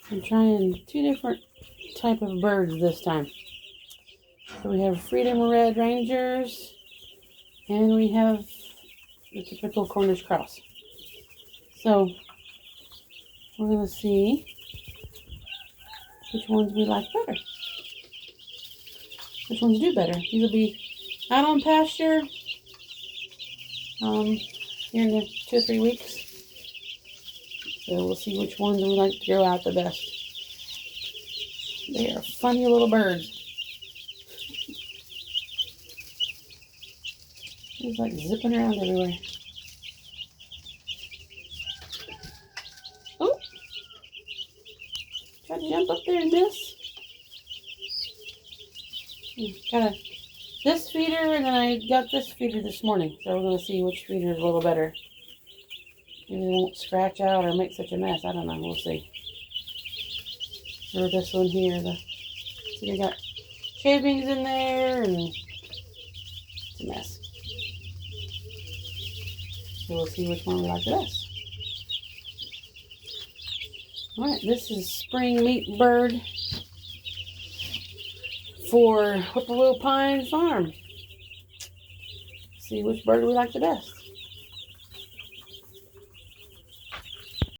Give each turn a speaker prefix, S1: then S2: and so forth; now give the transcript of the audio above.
S1: I'm trying 2 different type of birds this time. So we have Freedom Red Rangers, and we have the typical Cornish Cross. So we're going to see which ones we like better. Which ones do better. These will be out on pasture here in the 2 or 3 weeks. So we'll see which ones we like to grow out the best. They are funny little birds. He's like zipping around everywhere. Oh! Try to jump up there and miss. Got this feeder, and then I got this feeder this morning. So we're going to see which feeder is a little better. Maybe they won't scratch out or make such a mess. I don't know. We'll see. Or this one here. See, they got shavings in there, and it's a mess. So we'll see which one we like the best. Alright, this is Spring Meat Bird for Whippoorwill Pine Farm. See which bird we like the best.